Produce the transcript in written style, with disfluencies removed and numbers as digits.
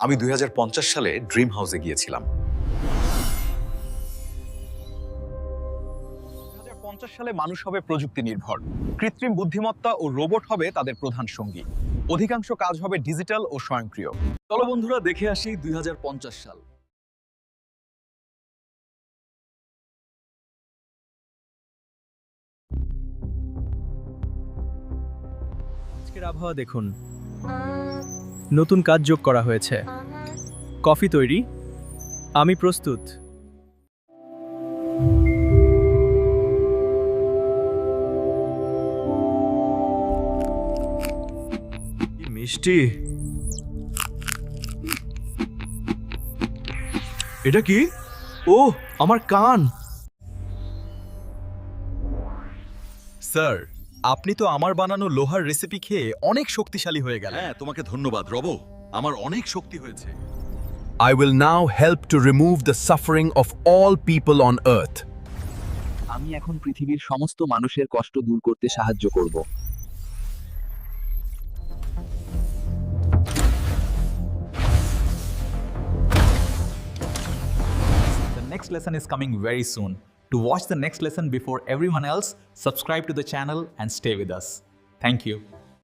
আমি ২০৫০ সালে ড্রিম হাউসে গিয়েছিলাম। ২০৫০ সালে মানুষ হবে প্রযুক্তি নির্ভর। কৃত্রিম বুদ্ধিমত্তা ও রোবট হবে তাদের প্রধান সঙ্গী। অধিকাংশ কাজ হবে ডিজিটাল ও স্বয়ংক্রিয়। চলো বন্ধুরা দেখে আসি ২০৫০ সাল। আজকের আবহাওয়া দেখুন, নতুন কাজ যোগ করা হয়েছে। কফি তৈরি, আমি প্রস্তুত। কি মিষ্টি! এটা কি? ও, আমার কান! স্যার, আপনি তো আমার বানানো লোহার রেসিপি খেয়ে অনেক শক্তিশালী হয়ে গেলেন। হ্যাঁ, তোমাকে ধন্যবাদ রব। আমার অনেক শক্তি হয়েছে। I will now help to remove the suffering of all people on earth. আমি এখন পৃথিবীর সমস্ত মানুষের কষ্ট দূর করতে সাহায্য করব। The next lesson is coming very soon. To watch the next lesson before everyone else, subscribe to the channel and stay with us. Thank you.